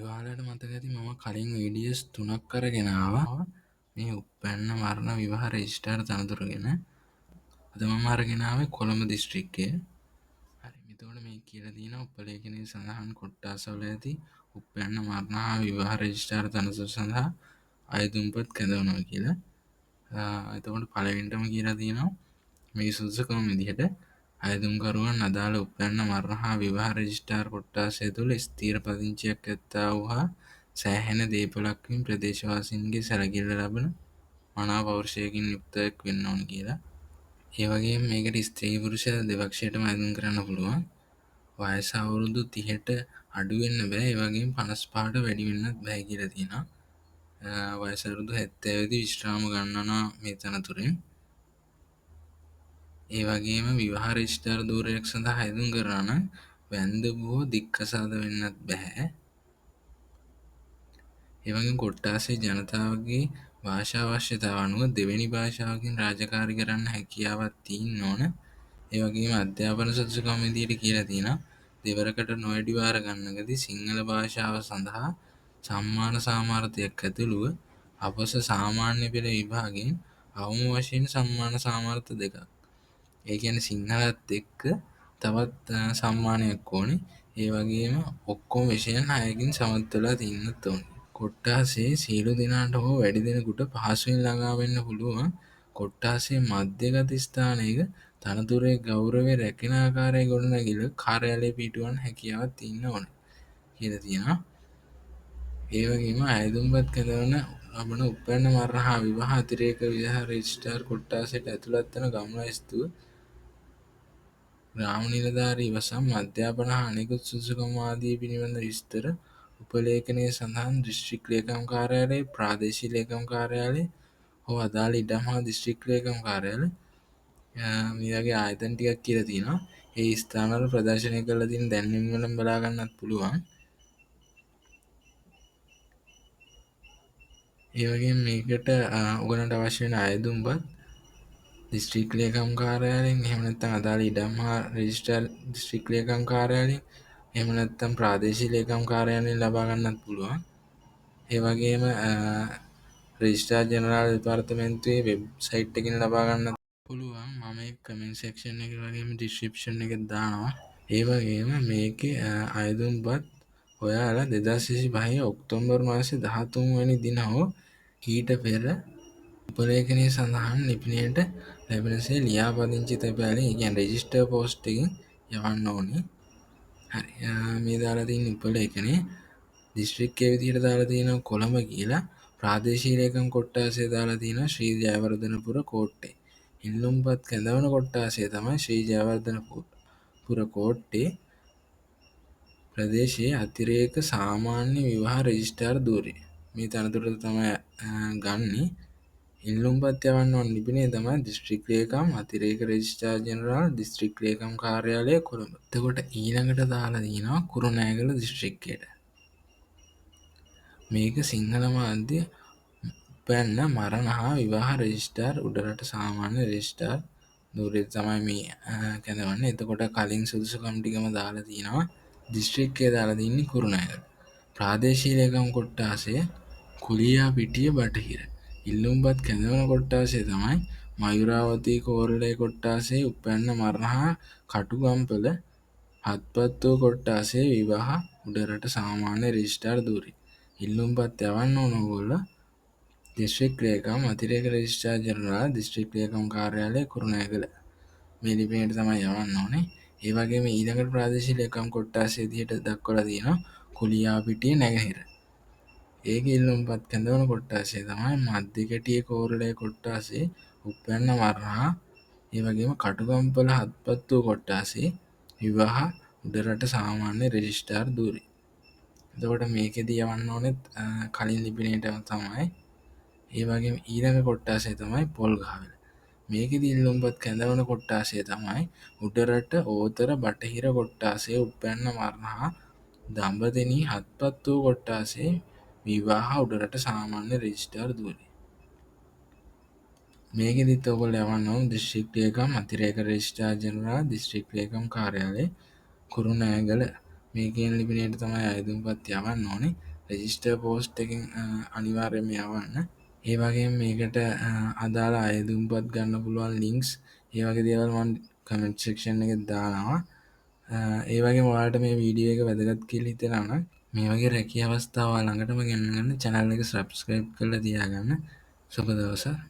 ඔයාලට මතක ඇති මම කලින් වීඩියෝස් 3ක් අරගෙන ආවා මේ උප්පැන්න මරණ විවාහ රෙජිස්ටර් තනතුරු ගැන. අද මම අරගෙන ආවේ කොළඹ දිස්ත්‍රික්කයේ. හරි. එතකොට මේ කියලා තියෙනවා උපලේඛනයේ සඳහන් කොට්ටාසවල ඇති උප්පැන්න මරණ හා විවාහ රෙජිස්ටර් තනතුරු සඳහා අයදුම්පත් කැඳවනවා කියලා. එතකොට පළවෙනිටම කියලා තියෙනවා මේ සුදුසුකම් විදිහට අයදුම්කරුවන් අදාළ උප්පැන්න මරණ හා විවාහ රෙජිස්ටර් කොට්ටාසය තුළ ස්ථීර පදිංචියක් ඇත්තා වූ හා සෑහෙන දේපොළක්කින් ප්‍රදේශවාසීන්ගේ සැලකිල්ල ලබන මනා පෞරුෂයකින් යුක්තයෙක් වෙන්න ඕන කියලා. ඒ වගේම මේකට ස්ත්‍රී පුරුෂ දෙපක්ෂයටම අයදුම් කරන්න පුළුවන්. වයස අවුරුදු 30ට අඩු වෙන්න බෑ. ඒ වගේම 55ට වැඩි වෙන්නත් බෑ කියලා තියෙනවා. වයස අවුරුදු 70 දී විශ්‍රාම ගන්නවා මේ තනතුරෙන්. ඒ වගේම විවාහ රෙජිස්ටර් ධූරයක් සඳහා අයදුම් කරනවා නම් වැන්ද බොහෝ දික්කසාද වෙන්නත් බෑ. ඒ වගේම කොට්ටාසේ ජනතාවගේ භාෂා අවශ්‍යතාව අනුව දෙවෙනි භාෂාවකින් රාජකාරී කරන්න හැකියාවක් තියෙන්න ඕන. ඒ වගේම අධ්‍යාපන සුදුසුකම් විදියට කියලා තියෙනවා දෙවරකට නොවැඩි වාර ගණනකදී සිංහල භාෂාව සඳහා සම්මාන සාමාර්ථයක් ඇතුළුව අපොස සාමාන්‍ය පෙළ විභාගයෙන් අවම වශයෙන් සම්මාන සාමාර්ථ දෙකක්. ඒ කියන්නේ සිංහලත් එක්ක තවත් සම්මානයක් ඕනේ. ඒ වගේම ඔක්කොම විෂයන් 6කින් සමත් වෙලා තියෙන්නත් ඕනේ. කොට්ටාසේ සියලු දෙනාට හෝ වැඩි දෙනෙකුට පහසුවෙන් ළඟා වෙන්න පුළුවන් කොට්ටාසේ මධ්‍යගත ස්ථානයක තනතුරේ ගෞරවය රැකෙන ආකාරයේ ගොඩනැගිල්ල කාර්යාලය පිහිටුවන්න හැකියාවක් තියෙන්න ඕන කියලා තියෙනවා. ඒ වගේම අයදුම්පත් කැඳවන ලබන උප්පැන්න මරණ හා විවාහ අතිරේක විවාහ රෙජිස්ටර් කොට්ටාසයට ඇතුළත් වන ගම්ලයිස්තුව ග්‍රාම නිලධාරී ඉවසම් අධ්‍යාපන හා අනෙකුත් සුදුසුකම් ආදී පිළිබඳ විස්තර උපලේඛනයේ සඳහන් දිස්ත්‍රික් ලේකම් කාර්යාලය, ප්‍රාදේශීය ලේකම් කාර්යාලය හෝ අදාළ ඉඩම් හා දිස්ත්‍රික් ලේකම් කාර්යාලය මේ වගේ ආයතන ටිකක් කියලා තියෙනවා. ඒ ස්ථානවල ප්‍රදර්ශනය කරලා තියෙන දැන්වීම් වලින් බලා ගන්නත් පුළුවන්. ඒ වගේම මේකට ඔයගලන්ට අවශ්‍ය වෙන අයදුම්පත් දිස්ත්‍රික් ලේකම් කාර්යාලයෙන්, එහෙම නැත්නම් අදාළ ඉඩම් හා රෙජිස්ටර් දිස්ත්‍රික් ලේකම් කාර්යාලයෙන්, එහෙම නැත්නම් ප්‍රාදේශීය ලේකම් කාර්යාලයෙන් ලබා ගන්නත් පුළුවන්. ඒ වගේම රෙජිස්ට්‍රාර් ජෙනරාල් දෙපාර්තමේන්තුවේ වෙබ්සයිට් එකකින් ලබා ගන්නත් පුළුවන්. මම ඒක කමෙන්ට් සෙක්ෂන් එකේ වගේම ඩිස්ක්‍රිප්ෂන් එකේ දානවා. ඒ වගේම මේකේ අයදුම්පත් ඔයාලා 2025 ඔක්තෝබර් මාසේ 13 වෙනි දින හෝ ඊට පෙර උපලේඛනයේ සඳහන් ලිපිනයට ලැබෙනසේ ලියාපදිංචි තැබෑලෙන්, ඒ කියන්නේ රෙජිස්ටර් පෝස්ට් එකකින් යවන්න ඕනේ. හරි. මේ දාලා තියෙන උපලේඛනයේ දිස්ත්‍රික්කයේ විදිහට දාලා තියෙනවා කොළඹ කියලා. ප්‍රාදේශීය ලේකම් කොට්ටාසය දාලා තියෙනවා ශ්‍රී ජයවර්ධනපුර කෝට්ටේ. ඉල්ලුම්පත් කැඳවන කොට්ටාසය තමයි ශ්‍රී ජයවර්ධනපුර කෝට්ටේ ප්‍රදේශයේ අතිරේක සාමාන්‍ය විවාහ රෙජිස්ටර් ධූරය. මේ තනතුර තමයි ගන්නේ. ඉල්ලුම්පත් යවන්න ඕන ලිපිනය තමයි දිස්ත්‍රික් ලේකම් අතිරේක රෙජිස්ට්‍රාර් ජෙනරාල් දිස්ත්‍රික් ලේකම් කාර්යාලය කොළඹ. එතකොට ඊළඟට දාලා තියෙනවා කුරුණෑගල දිස්ත්‍රික්කයට. මේක සිංහල මාධ්‍ය උපැන්න මරණ හා විවාහ රෙජිස්ටර් උඩරට සාමාන්‍ය රෙජිස්ටර් ධූරය තමයි මේ කැඳවන්නේ. එතකොට කලින් සුදුසුකම් ටිකම දාලා තියෙනවා. දිස්ත්‍රික්කය දාලා තින්නේ කුරුණෑගල. ප්‍රාදේශීය ලේකම් කොට්ටාසය කුලියාපිටිය බටහිර. ඉල්ලුම්පත් කැඳවන කොට්ටාසය තමයි මයුරාවතී කෝරළේ කොට්ටාසේ උපැන්න මරණ හා කටුගම්පල හත්පත්තුව කොට්ටාසේ විවාහ උඩරට සාමාන්‍ය රෙජිස්ටර් ධූරය. ඉල්ලුම්පත් යවන්න ඕන ඕගොල්ලෝ දිස්ත්‍රික් ලේකම් අතිරේක රෙජිස්ට්‍රාර් ජෙනරාල් දිස්ත්‍රික් ලේකම් කාර්යාලය කුරුණෑගල මේ ලිපිනයට තමයි යවන්න ඕනේ. ඒ වගේම ඊළඟට ප්‍රාදේශීය ලේකම් කොට්ටාසය විදිහට දක්වලා තියෙනවා කුලියාපිටිය නැගෙනහිර. ඒක ඉල්ලුම්පත් කැඳවන කොට්ටාසය තමයි මධ්‍යකැටිය කෝරළේ කොට්ටාසේ උපැන්න මරණ හා ඒ වගේම කටුගම්පල හත්පත්තුව කොට්ටාසේ විවාහ උඩරට සාමාන්‍ය රෙජිස්ටර් ධූරය. එතකොට මේකෙදී යවන්න ඕනෙත් කලින් ලිපිනයටම තමයි. ඒ වගේම ඊළඟ කොට්ටාසය තමයි පොල්ගහවෙල. මේකෙදී ඉල්ලුම්පත් කැඳවන කොට්ටාසය තමයි උඩරට ඕතර බටහිර කොට්ටාසේ උපැන්න මරණ හා දඹදෙණී හත්පත්තුව කොට්ටාසේ විවාහ උඩරට සාමාන්‍ය රෙජිස්ටර් ධූරය. මේකෙදිත් ඔයගොල්ලෝ යවන්න ඕන දිස්ත්‍රික් ලේකම් අතිරේක රෙජිස්ට්‍රාර් ජෙනරාල් දිස්ත්‍රික් ලේකම් කාර්යාලය කුරුණෑගල. මේ කියන ලිපිනයට තමයි අයදුම්පත් යවන්න ඕනේ. රෙජිස්ටර් පෝස්ට් එකෙන් අනිවාර්යයෙන්ම යවන්න. ඒ වගේම මේකට අදාළ අයදුම්පත් ගන්න පුළුවන් ලින්ක්ස් ඒ වගේ දේවල් මම කමෙන්ට් සෙක්ෂන් එකේ දානවා. ඒ වගේම ඔයාලට මේ වීඩියෝ එක වැදගත් කියලා හිතෙනවා නම් මේ වගේ රැකිය අවස්ථා ඔයා ළඟටම ගෙනගන්න channel එක subscribe කරලා තියාගන්න. සුබ දවසක්.